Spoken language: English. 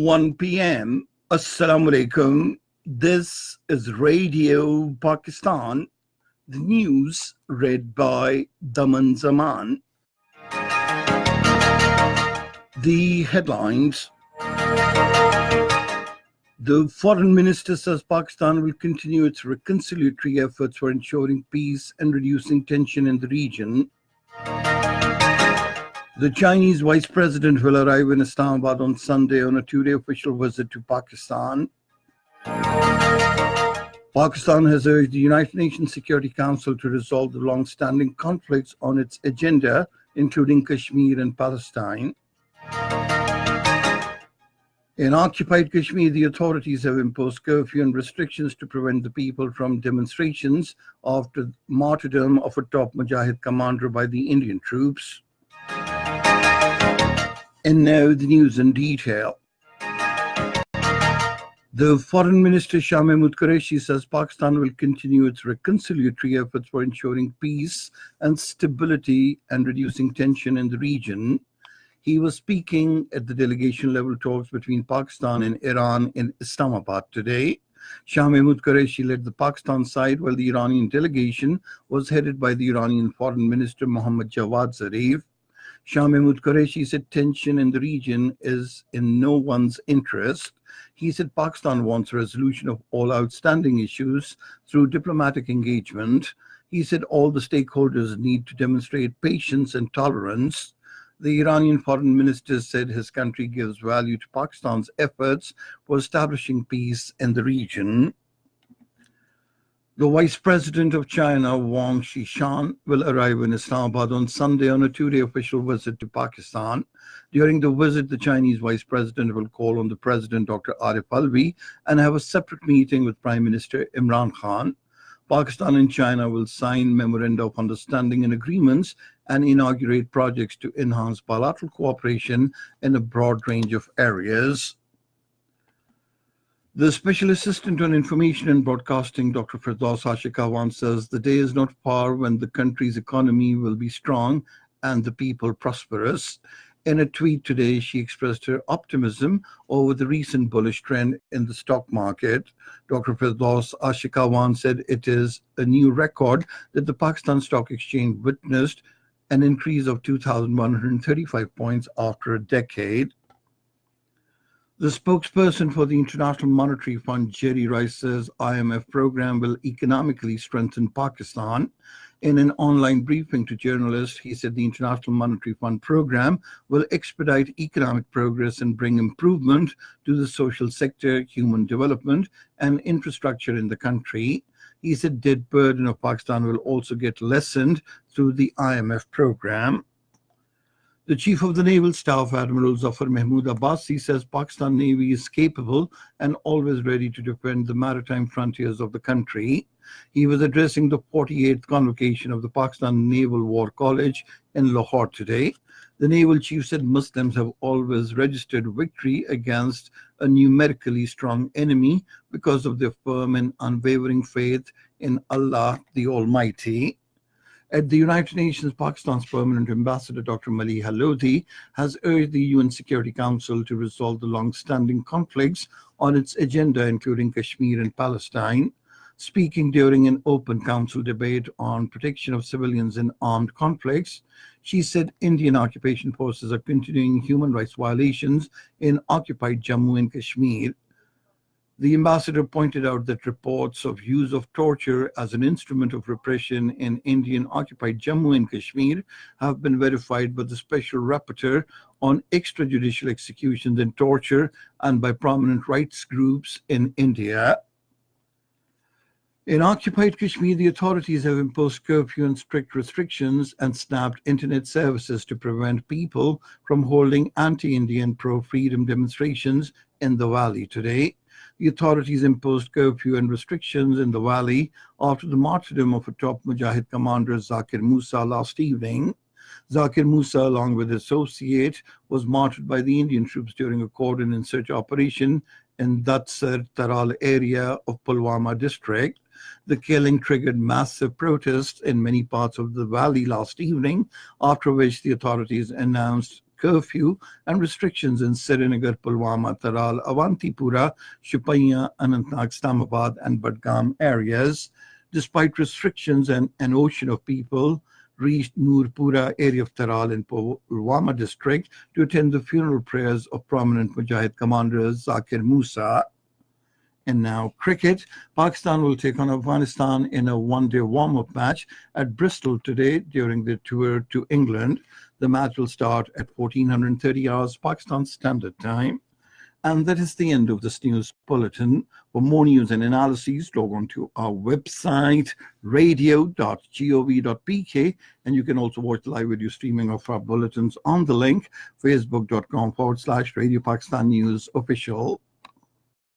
1 p.m. Assalamu alaikum. This is Radio Pakistan. The news read by Daman Zaman. The headlines. The foreign minister says Pakistan will continue its reconciliatory efforts for ensuring peace and reducing tension in the region. The Chinese vice president will arrive in Islamabad on Sunday on a two-day official visit to Pakistan. Pakistan has urged the United Nations Security Council to resolve the long-standing conflicts on its agenda, including Kashmir and Palestine. In occupied Kashmir, the authorities have imposed curfew and restrictions to prevent the people from demonstrations after the martyrdom of a top Mujahid commander by the Indian troops. And now the news in detail. The Foreign Minister Shah Mahmood Qureshi says Pakistan will continue its reconciliatory efforts for ensuring peace and stability and reducing tension in the region. He was speaking at the delegation-level talks between Pakistan and Iran in Islamabad today. Shah Mahmood Qureshi led the Pakistan side, while the Iranian delegation was headed by the Iranian Foreign Minister Mohammad Javad Zarif. Shah Mahmood Qureshi said tension in the region is in no one's interest. He said Pakistan wants a resolution of all outstanding issues through diplomatic engagement. He said all the stakeholders need to demonstrate patience and tolerance. The Iranian foreign minister said his country gives value to Pakistan's efforts for establishing peace in the region. The Vice President of China, Wang Shishan, will arrive in Islamabad on Sunday on a two-day official visit to Pakistan. During the visit, the Chinese Vice President will call on the President, Dr. Arif Alvi, and have a separate meeting with Prime Minister Imran Khan. Pakistan and China will sign memoranda of understanding and agreements and inaugurate projects to enhance bilateral cooperation in a broad range of areas. The Special Assistant on Information and Broadcasting, Dr. Firdaus Ashikawan, says the day is not far when the country's economy will be strong and the people prosperous. In a tweet today, she expressed her optimism over the recent bullish trend in the stock market. Dr. Firdaus Ashikawan said it is a new record that the Pakistan Stock Exchange witnessed an increase of 2,135 points after a decade. The spokesperson for the International Monetary Fund, Jerry Rice, says IMF program will economically strengthen Pakistan. In an online briefing to journalists, he said the International Monetary Fund program will expedite economic progress and bring improvement to the social sector, human development, and infrastructure in the country. He said debt burden of Pakistan will also get lessened through the IMF program. The Chief of the Naval Staff, Admiral Zafar Mahmood Abbasi, says Pakistan Navy is capable and always ready to defend the maritime frontiers of the country. He was addressing the 48th convocation of the Pakistan Naval War College in Lahore today. The naval chief said Muslims have always registered victory against a numerically strong enemy because of their firm and unwavering faith in Allah the Almighty. At the United Nations, Pakistan's permanent ambassador, Dr. Mali Halodi, has urged the UN Security Council to resolve the long-standing conflicts on its agenda, including Kashmir and Palestine. Speaking during an open council debate on protection of civilians in armed conflicts, she said Indian occupation forces are continuing human rights violations in occupied Jammu and Kashmir. The ambassador pointed out that reports of use of torture as an instrument of repression in Indian-occupied Jammu and Kashmir have been verified by the Special Rapporteur on extrajudicial executions and torture and by prominent rights groups in India. In occupied Kashmir, the authorities have imposed curfew and strict restrictions and snapped internet services to prevent people from holding anti-Indian pro-freedom demonstrations in the valley today. The authorities imposed curfew and restrictions in the valley after the martyrdom of a top Mujahid commander, Zakir Musa, last evening. Zakir Musa, along with his associate, was martyred by the Indian troops during a cordon and search operation in Datsar Taral area of Pulwama district. The killing triggered massive protests in many parts of the valley last evening, after which the authorities announced curfew and restrictions in Srinagar, Pulwama, Taral, Avantipura, Shupaiya, Anantnag, Islamabad, and Budgam areas. Despite restrictions, an ocean of people reached Noorpura area of Taral in Pulwama district to attend the funeral prayers of prominent Mujahid commanders Zakir Musa. And now cricket. Pakistan will take on Afghanistan in a one-day warm-up match at Bristol today during their tour to England. The match will start at 1430 hours Pakistan Standard Time. And that is the end of this news bulletin. For more news and analyses, log on to our website, radio.gov.pk, and you can also watch the live video streaming of our bulletins on the link, facebook.com/Radio Pakistan News Official.